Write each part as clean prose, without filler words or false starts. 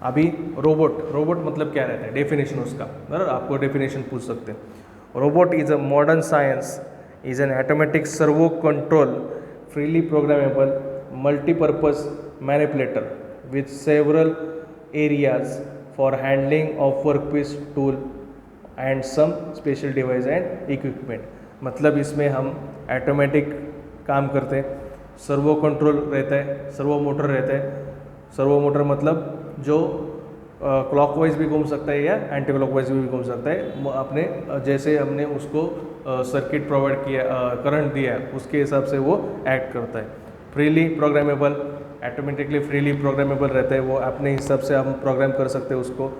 अभी robot robot मतलब क्या रहता है, डेफिनेशन उसका, बराबर आपको डेफिनेशन पूछ सकते हैं। Robot is a modern science, is an automatic servo control freely programmable multi-purpose manipulator with several areas for handling of workpiece tool and some special device and equipment। मतलब इसमें हम ऑटोमेटिक काम करते हैं, सर्वो कंट्रोल रहता है, servo motor रहता है। सर्वो मोटर मतलब जो क्लॉकवाइज भी घूम सकता है या एंटी क्लॉकवाइज भी घूम सकता है, अपने जैसे हमने उसको सर्किट प्रोवाइड किया, करंट दिया है, उसके हिसाब से वो एक्ट करता है। Freely programmable, automatically freely programmable रहता है, वो अपने हिसाब से हम प्रोग्राम कर सकते हैं उसको।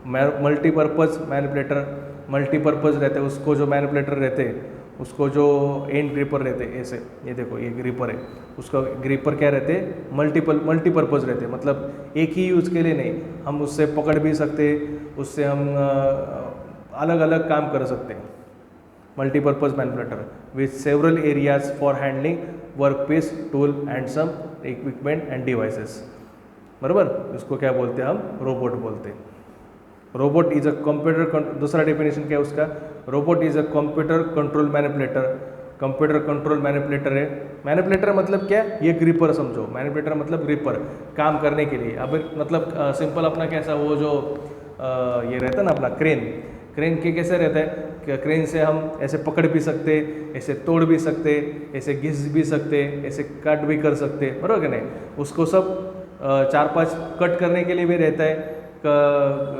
मल्टीपर्पज़ मैनिपुलेटर, मल्टीपर्पज़ रहते हैं, उसको जो मैनिपुलेटर रहते हैं, उसको जो एंड ग्रिपर रहते हैं, ऐसे ये देखो ये ग्रिपर है, उसका ग्रिपर क्या रहते हैं, मल्टीपर्पज़ रहते हैं, मतलब एक ही यूज़ के लिए नहीं, हम उससे पकड़ भी सकते हैं, उससे हम अलग अलग काम कर सकते हैं। Multipurpose manipulator with several areas for handling workpiece tool and some equipment and devices, बराबर। इसको क्या बोलते हैं, हम रोबोट बोलते हैं। रोबोट इज अ कंप्यूटर, दूसरा डेफिनेशन क्या है उसका, robot is a computer control manipulator. Computer control manipulator है, मैनिपुलेटर मतलब क्या, ये ग्रिपर समझो, मैनिपुलेटर मतलब ग्रिपर, काम करने के लिए। अब मतलब सिंपल अपना कैसा वो जो ये रहता है ना अपना क्रेन, क्रेन के कैसे रहता है, क्रेन से हम ऐसे पकड़ भी सकते, ऐसे तोड़ भी सकते, ऐसे घिस भी सकते, ऐसे कट भी कर सकते, बराबर कि नहीं। उसको सब 4-5 कट करने के लिए भी रहता है,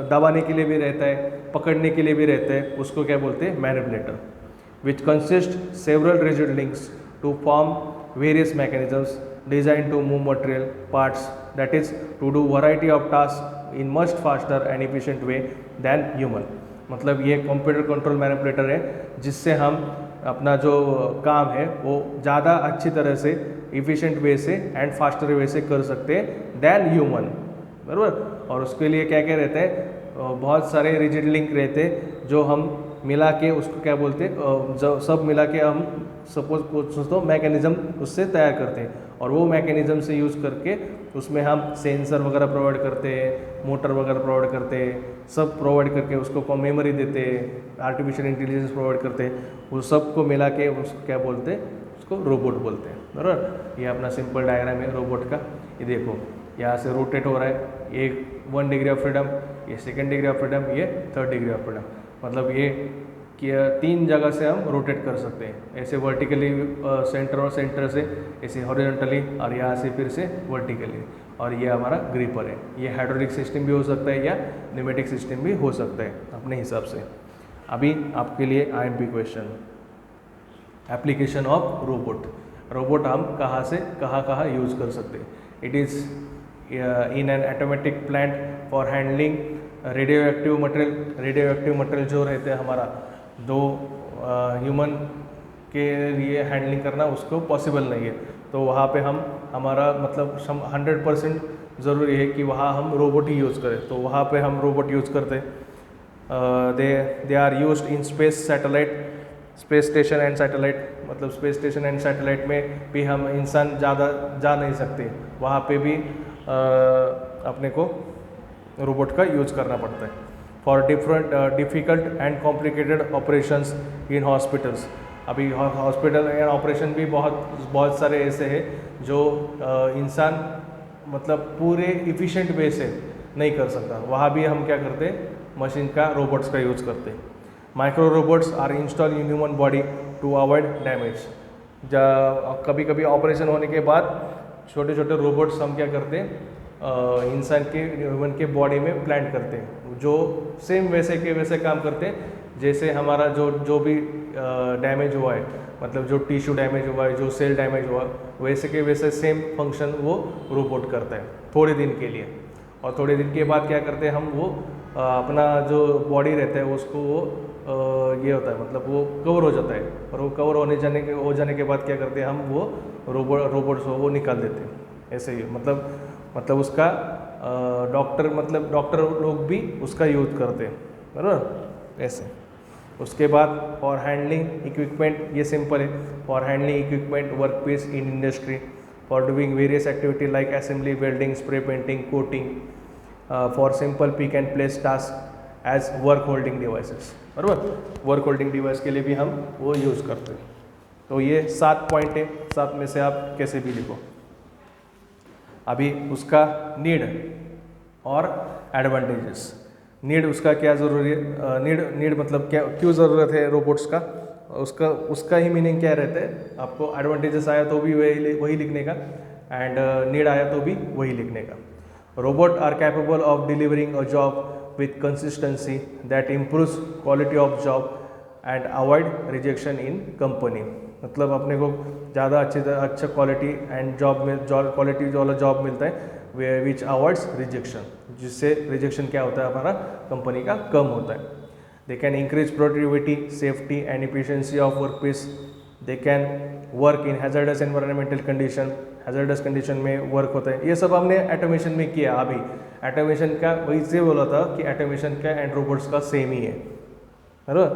दबाने के लिए भी रहता है, पकड़ने के लिए भी रहता है, उसको क्या बोलते हैं, manipulator. Which consist several rigid links to form various mechanisms design to move material parts, that is to do variety of task in much faster and efficient way than human. मतलब ये कंप्यूटर कंट्रोल मैनिपुलेटर है, जिससे हम अपना जो काम है वो ज़्यादा अच्छी तरह से, इफ़िशिएंट वे से एंड फास्टर वे से कर सकते हैं दैन ह्यूमन, बराबर। और उसके लिए क्या क्या रहता है, बहुत सारे रिजिड लिंक रहते हैं जो हम मिला के उसको क्या बोलते हैं, जो सब मिला के हम सपोज तो मैकेनिज़्म उससे तैयार करते हैं, और वो मैकेनिज़्म से यूज़ करके उसमें हम सेंसर वगैरह प्रोवाइड करते हैं, मोटर वगैरह प्रोवाइड करते हैं, सब प्रोवाइड करके उसको मेमोरी देते हैं, आर्टिफिशियल इंटेलिजेंस प्रोवाइड करते हैं, वो सब को मिला के उसको क्या बोलते हैं, उसको रोबोट बोलते हैं, बराबर। ये अपना सिंपल डायग्राम है रोबोट का। ये देखो यहाँ से रोटेट हो रहा है, ये 1 डिग्री ऑफ फ्रीडम, ये 2nd डिग्री ऑफ फ्रीडम, ये 3rd डिग्री ऑफ फ्रीडम। मतलब ये कि 3 जगह से हम रोटेट कर सकते हैं, ऐसे वर्टिकली सेंटर और सेंटर से, ऐसे हॉरिजॉन्टली, और यहाँ से फिर से वर्टिकली। और ये हमारा ग्रिपर है, ये हाइड्रोलिक सिस्टम भी हो सकता है या न्यूमेटिक सिस्टम भी हो सकता है अपने हिसाब से। अभी आपके लिए IMP question, application of robot. Robot हम कहाँ से कहाँ यूज़ कर सकते हैं। It is in an automatic plant for handling radio active material. Radio active material जो रहते हैं हमारा, दो ह्यूमन के लिए हैंडलिंग करना उसको पॉसिबल नहीं है, तो वहाँ पे हम हमारा मतलब 100% ज़रूरी है कि वहाँ हम रोबोट ही यूज़ करें, तो वहाँ पे हम रोबोट यूज़ करते हैं। They are used in space satellite, space station and satellite. मतलब स्पेस स्टेशन एंड सैटेलाइट में भी हम इंसान ज़्यादा जा नहीं सकते, वहाँ पे भी अपने को रोबोट का यूज़ करना पड़ता है। For different difficult and complicated operations in hospitals. अभी हॉस्पिटल एंड ऑपरेशन भी बहुत सारे ऐसे हैं जो इंसान मतलब पूरे इफ़िशिएंट वे से नहीं कर सकता, वहाँ भी हम क्या करते हैं, मशीन का, रोबोट्स का यूज़ करते हैं। Micro robots are install in human body to avoid damage. कभी कभी ऑपरेशन होने के बाद छोटे छोटे रोबोट्स हम क्या करते हैं, इंसान के, ह्यूमन के बॉडी में प्लांट करते हैं, जो सेम वैसे के वैसे काम करते हैं जैसे हमारा जो भी डैमेज हुआ है, मतलब जो टिश्यू डैमेज हुआ है, जो सेल डैमेज हुआ, वैसे के वैसे सेम फंक्शन वो रोबोट करता है थोड़े दिन के लिए। और थोड़े दिन के बाद क्या करते हैं हम, वो अपना जो बॉडी रहता है उसको वो ये होता है, मतलब वो कवर हो जाता है, और वो कवर हो जाने के बाद क्या करते हैं हम, वो रोबोट्स वो निकाल देते हैं। ऐसे ही मतलब उसका डॉक्टर लोग भी उसका यूज़ करते हैं, बराबर ऐसे। उसके बाद फॉर हैंडलिंग इक्विपमेंट, ये सिंपल है, for handling equipment work piece in industry, for doing various activity like assembly, welding, spray painting, coating, for simple pick and place task as work holding devices, बराबर। Work holding device के लिए भी हम वो use करते हैं। तो ये 7 पॉइंट है, 7 में से आप कैसे भी लिखो। अभी उसका नीड और एडवांटेजेस। नीड उसका क्या ज़रूरी है, नीड मतलब क्या, क्यों ज़रूरत है रोबोट्स का, उसका ही मीनिंग क्या रहता है। आपको एडवांटेजेस आया तो भी वही लिखने का, एंड नीड आया तो भी वही लिखने का। Robot are capable of delivering a job with consistency that improves quality of job and avoid rejection in company. मतलब अपने को ज़्यादा अच्छा क्वालिटी एंड क्वालिटी वाला जॉब मिलता है विच अवॉइड्स रिजेक्शन, जिससे रिजेक्शन क्या होता है हमारा कंपनी का कम होता है। They can increase productivity, safety and efficiency of work place. They can work in hazardous environmental condition, hazardous condition में वर्क होता है। ये सब हमने ऑटोमेशन में किया। अभी ऑटोमेशन का वही से बोला था कि ऑटोमेशन का एंड रोबोट्स का सेम ही है, बराबर।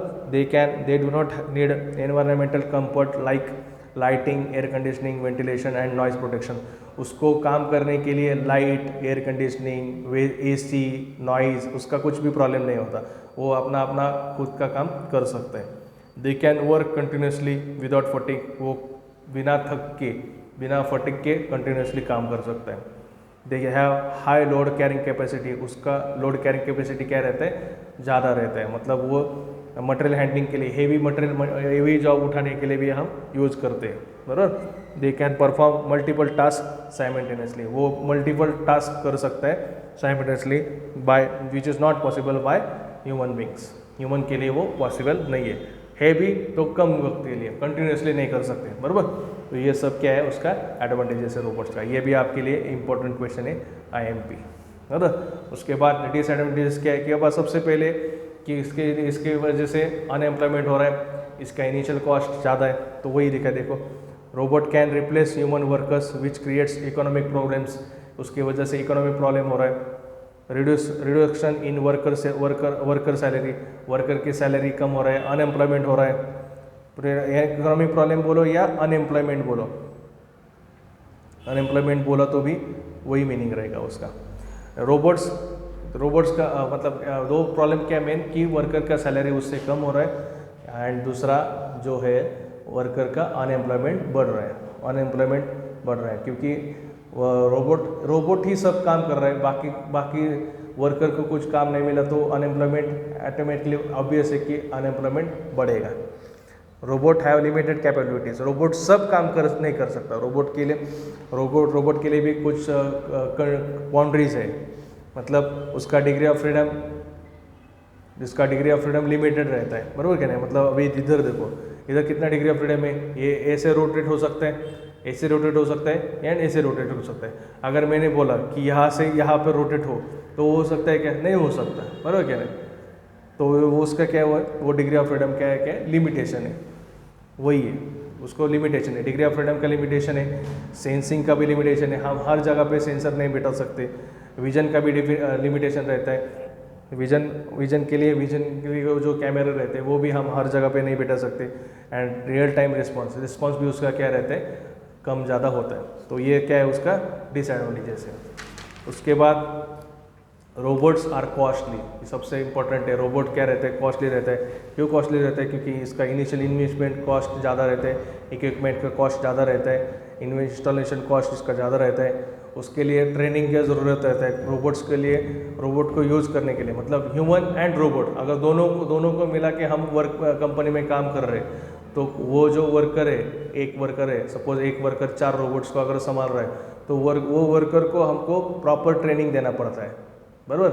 They do not need environmental comfort like lighting, air conditioning, ventilation and noise protection. उसको काम करने के लिए light, air conditioning, AC, noise, उसका कुछ भी प्रॉब्लम नहीं होता। वो अपना अपना खुद का काम कर सकते हैं। दे can work continuously without fatigue. वो बिना फटिग के कंटिन्यूसली काम कर सकते हैं। They have high load carrying capacity. उसका लोड कैरिंग कैपेसिटी क्या रहता है, ज़्यादा रहता है। मतलब वो मटेरियल हैंडलिंग के लिए, हेवी जॉब उठाने के लिए भी हम यूज़ करते हैं, बराबर। They can perform multiple task simultaneously. वो मल्टीपल टास्क कर सकता है simultaneously by which is not possible by human beings. Human के लिए वो पॉसिबल नहीं है भी तो कम वक्त के लिए, कंटिन्यूसली नहीं कर सकते, बराबर। तो ये सब क्या है उसका एडवांटेजेस है रोबोट्स का। ये भी आपके लिए इंपॉर्टेंट क्वेश्चन है IMP, बराबर। उसके बाद डिसएडवांटेजेस क्या है कि अब सबसे पहले कि इसके वजह से अनएम्प्लॉयमेंट हो रहा है, इसका इनिशियल कॉस्ट ज़्यादा है, तो वही लिखा है देखो। Robot can replace human workers which creates economic problems. उसकी वजह से इकोनॉमिक प्रॉब्लम हो रहा है। Reduction in worker salary, worker की सैलरी कम हो रहा है, अनएम्प्लॉयमेंट हो रहा है। इकोनॉमिक प्रॉब्लम बोलो या अनएम्प्लॉयमेंट बोलो, अनएम्प्लॉयमेंट बोला तो भी वही मीनिंग रहेगा उसका। रोबोट्स का मतलब दो प्रॉब्लम क्या मेन कि वर्कर का सैलरी उससे कम हो रहा है, एंड दूसरा जो है वर्कर का अनएम्प्लॉयमेंट बढ़ रहा है, क्योंकि रोबोट ही सब काम कर रहा है। बाकी वर्कर को कुछ काम नहीं मिला तो अनएम्प्लॉयमेंट ऑटोमेटिकली ऑब्वियस है कि अनएम्प्लॉयमेंट बढ़ेगा। Robot have limited capabilities. Robot सब काम नहीं कर सकता। रोबोट के लिए भी कुछ बाउंड्रीज है, मतलब उसका डिग्री ऑफ फ्रीडम लिमिटेड रहता है, बराबर क्या नहीं। मतलब अभी इधर देखो, इधर कितना डिग्री ऑफ फ्रीडम है, ये ऐसे रोटेट हो सकता है, ऐसे रोटेट हो सकता है एंड ऐसे रोटेट हो सकता है। अगर मैंने बोला कि यहाँ से यहाँ पर रोटेट हो तो हो सकता है क्या, नहीं हो सकता, बराबर क्या नहीं। तो वो उसका क्या हुआ, वो डिग्री ऑफ फ्रीडम क्या है, लिमिटेशन है, वही है, उसको लिमिटेशन है। डिग्री ऑफ फ्रीडम का लिमिटेशन है, सेंसिंग का भी लिमिटेशन है, हम हर जगह पे सेंसर नहीं बैठा सकते। विजन का भी लिमिटेशन रहता है। विजन के लिए जो कैमरे रहते हैं वो भी हम हर जगह पे नहीं बैठा सकते। एंड रियल टाइम रिस्पॉन्स भी उसका क्या रहता है, कम ज़्यादा होता है। तो ये क्या है उसका डिसएडवांटेजेस है। उसके बाद रोबोट्स आर कॉस्टली, ये सबसे इंपॉर्टेंट है। रोबोट क्या रहता है, कॉस्टली रहता है। क्यों कॉस्टली रहता है, क्योंकि इसका इनिशियल इन्वेस्टमेंट कॉस्ट ज़्यादा रहता है, इक्विपमेंट का कॉस्ट ज़्यादा रहता है, इंस्टॉलेशन कॉस्ट इसका ज़्यादा रहता है। उसके लिए ट्रेनिंग की ज़रूरत रहता है रोबोट्स के लिए। रोबोट को यूज़ करने के लिए मतलब ह्यूमन एंड रोबोट, अगर दोनों को मिला के हम कंपनी में काम कर रहे हैं, तो वो जो वर्कर है, एक वर्कर है, सपोज एक वर्कर 4 रोबोट्स को अगर संभाल रहा है, तो वो वर्कर को हमको प्रॉपर ट्रेनिंग देना पड़ता है, बराबर।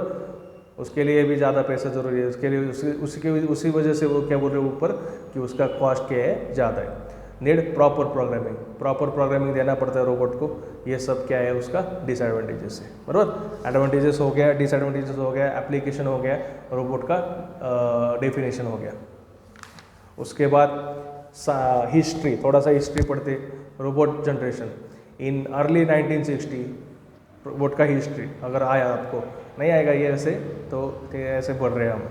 उसके लिए भी ज़्यादा पैसा ज़रूरी है। उसके लिए उसी वजह से वो क्या बोल रहे हैं ऊपर कि उसका कॉस्ट क्या है, ज़्यादा है। नीड प्रॉपर प्रोग्रामिंग देना पड़ता है रोबोट को। ये सब क्या है उसका डिसएडवांटेजेस है, बराबर। एडवांटेजेस हो गया, डिसएडवांटेजेस हो गया, एप्लीकेशन हो गया, रोबोट का डेफिनेशन हो गया। उसके बाद हिस्ट्री, थोड़ा सा हिस्ट्री पढ़ते। Robot generation in early 1960, robot का हिस्ट्री अगर आया, आपको नहीं आएगा ये ऐसे, तो ऐसे पढ़ रहे हैं हम,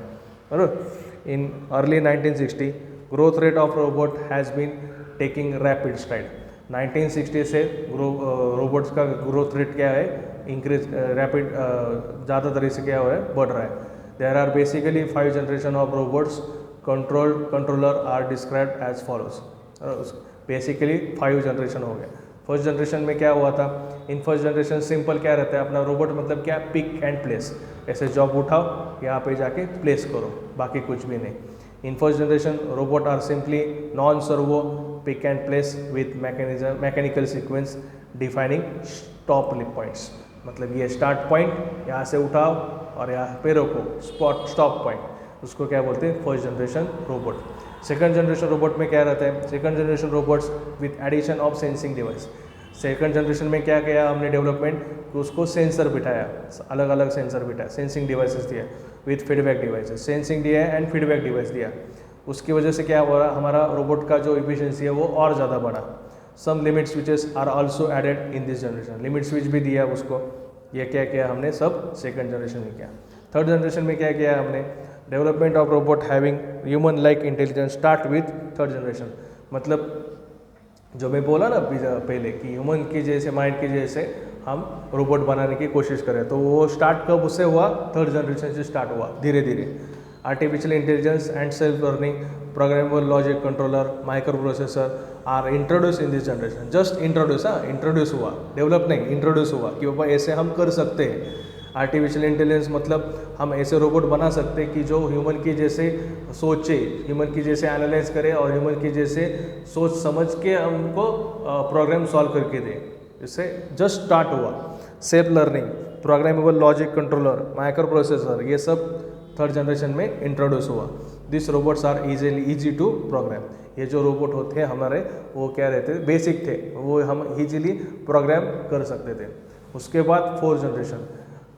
बराबर। In early 1960 growth rate of robot has been taking rapid stride. 1960 से रोबोट्स का ग्रोथ रेट क्या है, इंक्रीज रैपिड ज़्यादा तरीके से क्या हुआ है, बढ़ रहा है. There are basically 5 generation of robots. Controller are described as follows. Basically 5 generation हो गए. फर्स्ट जनरेशन में क्या हुआ था, इन फर्स्ट जनरेशन सिंपल क्या रहता है अपना रोबोट, मतलब क्या, पिक एंड प्लेस. ऐसे जॉब उठाओ, यहाँ पे जाके प्लेस करो, बाकी कुछ भी नहीं. In first generation robot are simply non servo, pick and place with mechanical sequence defining stop points. मतलब ये स्टार्ट पॉइंट, यहाँ से उठाओ और यहाँ पे रोको, स्टॉप पॉइंट, उसको क्या बोलते हैं, first generation robot. Second generation robot में क्या रहता है, second generation robots with addition of sensing device. Second generation में क्या किया हमने डेवलपमेंट, उसको सेंसर बिठाया, अलग अलग सेंसर बिठाया, सेंसिंग डिवाइसेस दिया विथ फीडबैक डिवाइसेस, सेंसिंग दिया एंड फीडबैक डिवाइस दिया. उसकी वजह से क्या हुआ, हमारा रोबोट का जो इफिशियंसी है वो और ज़्यादा बढ़ा. Some limit switches are also added in this generation. Limit switch भी दिया उसको. ये क्या किया हमने, सब सेकंड जनरेशन में किया. थर्ड जनरेशन में क्या किया हमने, development of robot having human like intelligence start with third generation. मतलब जो मैं बोला ना पहले कि ह्यूमन की जैसे, माइंड की जैसे हम रोबोट बनाने की कोशिश करें, तो वो स्टार्ट कब उससे हुआ, थर्ड जनरेशन से स्टार्ट हुआ धीरे धीरे. Artificial intelligence and self learning, programmable logic controller, micro processor are introduce in this generation. Just introduce हुआ, डेवलप नहीं, इंट्रोड्यूस हुआ कि बाबा ऐसे हम कर सकते हैं. आर्टिफिशियल इंटेलिजेंस मतलब हम ऐसे रोबोट बना सकते हैं कि जो ह्यूमन की जैसे सोचे, ह्यूमन की जैसे एनालाइज करे और ह्यूमन की जैसे सोच समझ के हमको प्रोग्राम सॉल्व करके दे. इससे जस्ट स्टार्ट हुआ. Self learning, programmable logic controller, micro processor, ये सब थर्ड जनरेशन में इंट्रोड्यूस हुआ. This robots are easy to program. ये जो रोबोट होते हैं हमारे, वो क्या रहते थे, बेसिक थे, वो हम इजीली प्रोग्राम कर सकते थे. उसके बाद फोर्थ जनरेशन,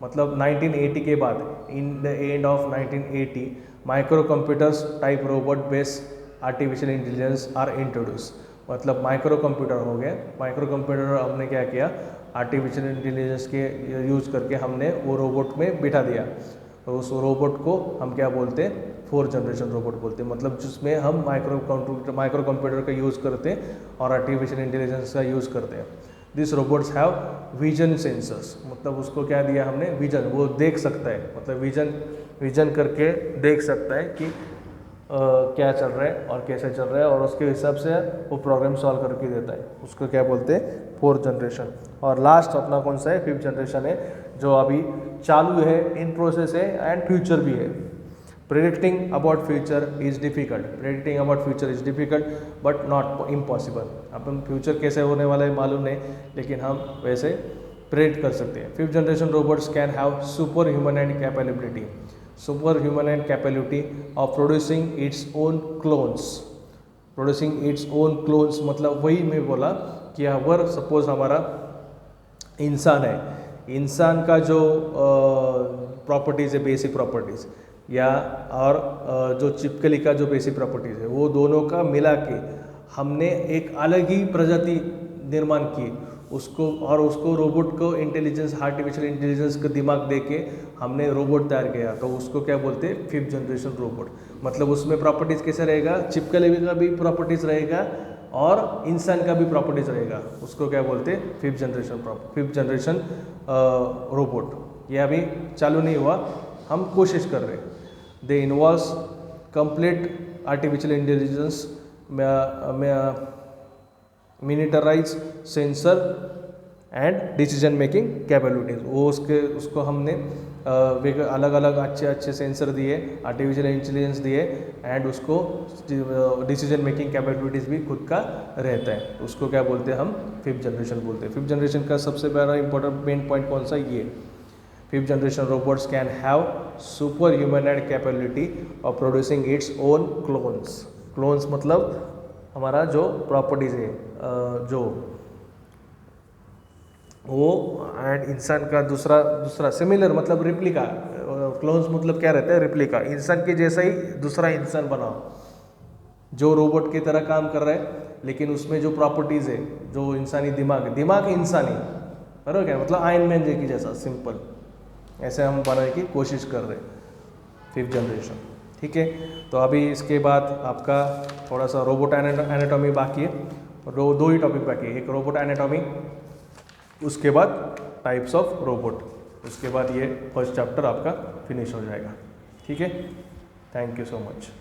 मतलब 1980 के बाद, in the end of 1980 micro computers type robot based artificial intelligence are introduce. मतलब माइक्रो कंप्यूटर हो गए. माइक्रो कंप्यूटर हमने क्या किया, आर्टिफिशियल इंटेलिजेंस के यूज़ करके हमने वो रोबोट में बिठा दिया. तो उस रोबोट को हम क्या बोलते हैं, फोर्थ जनरेशन रोबोट बोलते हैं. मतलब जिसमें हम माइक्रो कंप्यूटर का यूज़ करते हैं और आर्टिफिशियल इंटेलिजेंस का यूज़ करते हैं. This robots have vision sensors. मतलब उसको क्या दिया हमने, विजन, वो देख सकता है, मतलब विजन करके देख सकता है कि क्या चल रहा है और कैसे चल रहा है, और उसके हिसाब से वो प्रोग्राम सॉल्व करके देता है. उसको क्या बोलते हैं, फोर्थ जनरेशन. और लास्ट अपना कौन सा है, फिफ्थ जनरेशन है, जो अभी चालू है, इन प्रोसेस है एंड फ्यूचर भी है. Predicting about future is difficult but not impossible. Upon future कैसे होने वाला है मालूम नहीं, लेकिन हम वैसे प्रेडिक्ट कर सकते हैं. Fifth generation robots can have super human and capability of producing its own clones. मतलब वही मैं बोला कि अगर सपोज हमारा इंसान है, इंसान का जो प्रॉपर्टीज़ है, बेसिक प्रॉपर्टीज़, या और जो चिपकली का जो बेसिक प्रॉपर्टीज़ है, वो दोनों का मिला के हमने एक अलग ही प्रजाति निर्माण की उसको, और उसको रोबोट को इंटेलिजेंस, आर्टिफिशियल इंटेलिजेंस का दिमाग दे के हमने रोबोट तैयार किया. तो उसको क्या बोलते हैं, फिफ्थ जनरेशन रोबोट. मतलब उसमें प्रॉपर्टीज़ कैसे रहेगा, चिपकली का भी प्रॉपर्टीज़ रहेगा और इंसान का भी प्रॉपर्टीज़ रहेगा. उसको क्या बोलते हैं, फिफ्थ जनरेशन रोबोट. ये अभी चालू नहीं हुआ, हम कोशिश कर रहे हैं. They involves complete artificial intelligence, miniaturise sensor and decision making capabilities. वो उसको हमने अलग अलग अच्छे सेंसर दिए, आर्टिफिशियल इंटेलिजेंस दिए, एंड उसको डिसीजन मेकिंग कैपेबिलिटीज़ भी खुद का रहता है. उसको क्या बोलते हैं, हम फिफ्थ जनरेशन बोलते हैं. फिफ्थ जनरेशन का सबसे बड़ा इंपॉर्टेंट मेन पॉइंट कौन सा, ये fifth generation robots can have super human and capability of producing its own clones. मतलब हमारा जो प्रॉपर्टीज़ है, जो वो एंड इंसान का दूसरा सिमिलर, मतलब रिप्लिका. क्लोन्स मतलब क्या रहता है, रिप्लिका. इंसान के जैसा ही दूसरा इंसान बनाओ जो रोबोट की तरह काम कर रहा है, लेकिन उसमें जो प्रॉपर्टीज़ है, जो इंसानी दिमाग इंसानी, बराबर क्या, मतलब आयरन मैन जी की जैसा सिंपल, ऐसे हम बनाने की कोशिश कर रहे हैं फिफ्थ जनरेशन. ठीक है, तो अभी इसके बाद आपका थोड़ा सा रोबोट एनाटॉमी बाकी है. दो ही टॉपिक बाकी है, एक रोबोट एनाटॉमी, उसके बाद टाइप्स ऑफ रोबोट, उसके बाद ये फर्स्ट चैप्टर आपका फिनिश हो जाएगा। ठीक है, थैंक यू सो मच।